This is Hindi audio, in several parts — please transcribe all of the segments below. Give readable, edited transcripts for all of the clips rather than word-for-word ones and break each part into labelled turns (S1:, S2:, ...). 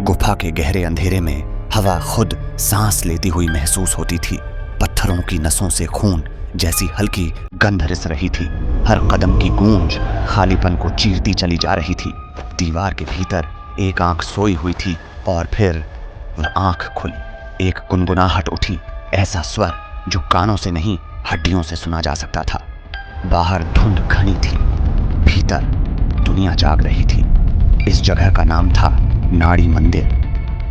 S1: गुफा के गहरे अंधेरे में हवा खुद सांस लेती हुई महसूस होती थी। पत्थरों की नसों से खून जैसी हल्की गंध रिस रही थी। हर कदम की गूंज खालीपन को चीरती चली जा रही थी। दीवार के भीतर एक आंख सोई हुई थी और फिर वह आंख खुली। एक गुनगुनाहट उठी, ऐसा स्वर जो कानों से नहीं हड्डियों से सुना जा सकता था। बाहर धुंध घनी थी, भीतर दुनिया जाग रही थी। इस जगह का नाम था नाड़ी मंदिर,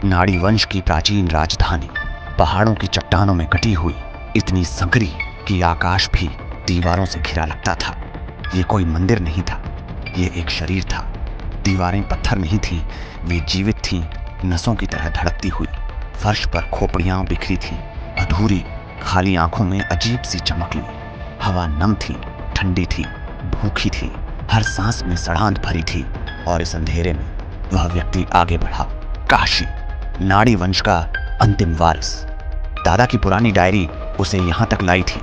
S1: नाड़ी वंश की प्राचीन राजधानी। पहाड़ों की चट्टानों में कटी हुई, इतनी संकरी कि आकाश भी दीवारों से घिरा लगता था। ये कोई मंदिर नहीं था, ये एक शरीर था। दीवारें पत्थर नहीं थीं, वे जीवित थीं, नसों की तरह धड़कती हुई। फर्श पर खोपड़ियां बिखरी थीं, अधूरी खाली आंखों में अजीब सी चमक ली। हवा नम थी, ठंडी थी, भूखी थी, हर सांस में सड़ांध भरी थी। और इस अंधेरे में वह व्यक्ति आगे बढ़ा। काशी, नाड़ी वंश का अंतिम वारिस। दादा की पुरानी डायरी उसे यहाँ तक लाई थी।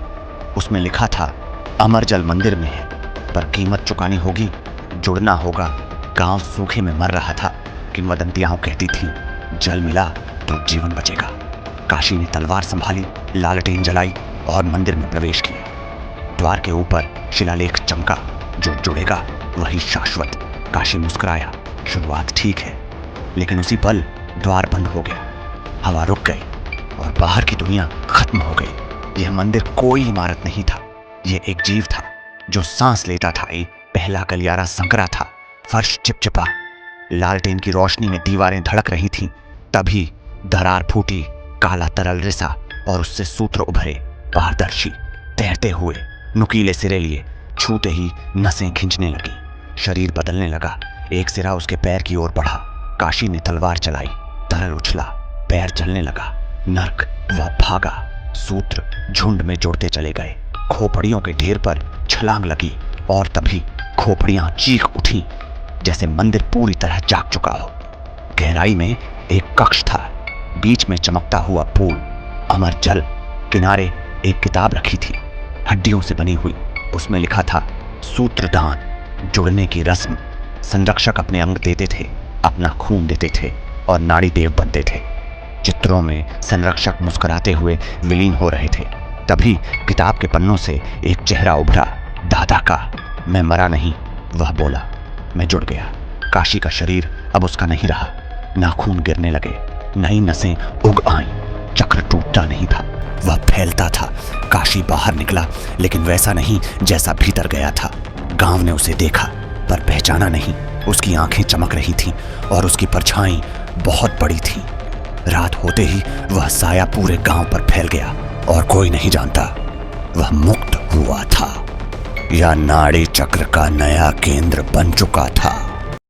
S1: उसमें लिखा था, अमर जल मंदिर में है, पर कीमत चुकानी होगी, जुड़ना होगा। गांव सूखे में मर रहा था, किंवदंतियां कहती थी, जल मिला तो जीवन बचेगा। काशी ने तलवार संभाली, लालटेन जलाई और मंदिर में प्रवेश किया। द्वार के ऊपर शिलालेख चमका, जो जुड़ेगा वही शाश्वत। काशी मुस्कुराया, शुरुआत ठीक है, लेकिन उसी पल द्वार बंद हो गया। हवा रुक गई और बाहर की दुनिया खत्म हो गई। यह मंदिर कोई इमारत नहीं था, यह एक जीव था जो सांस लेता था। एक पहला गलियारा संकरा था, फर्श चिपचिपा, लालटेन की रोशनी में दीवारें धड़क रही थीं। तभी दरार फूटी, काला तरल रिसा और उससे सूत्र उभरे, पारदर्शी, तैरते हुए, नुकीले सिरे लिए। छूते ही नसें खींचने लगी, शरीर बदलने लगा। एक सिरा उसके पैर की ओर बढ़ा। काशी ने तलवार चलाई, तरल उछला, पैर जलने लगा। नर्क, वह भागा। सूत्र झुंड में जुड़ते चले गए। खोपड़ियों के ढेर पर छलांग लगी और तभी खोपड़ियां चीख उठी, जैसे मंदिर पूरी तरह जाग चुका हो। गहराई में एक कक्ष था, बीच में चमकता हुआ पूल, अमर जल। किनारे एक किताब रखी थी, हड्डियों से बनी हुई। उसमें लिखा था, सूत्रदान, जुड़ने की रस्म। संरक्षक अपने अंग देते थे, अपना खून देते थे और नाड़ी देव बनते थे। चित्रों में संरक्षक मुस्कुराते हुए विलीन हो रहे थे। तभी किताब के पन्नों से एक चेहरा उभरा, दादा का। मैं मरा नहीं, वह बोला, मैं जुड़ गया। काशी का शरीर अब उसका नहीं रहा। नाखून गिरने लगे, नई नसें उग आईं। चक्र टूटता नहीं था, वह फैलता था। काशी बाहर निकला, लेकिन वैसा नहीं जैसा भीतर गया था। गांव ने उसे देखा, पर पहचाना नहीं। उसकी आंखें चमक रही थीं और उसकी परछाई बहुत बड़ी थी। रात होते ही वह साया पूरे गांव पर फैल गया और कोई नहीं जानता वह मुक्त हुआ था या नाड़ी चक्र का नया केंद्र बन चुका था।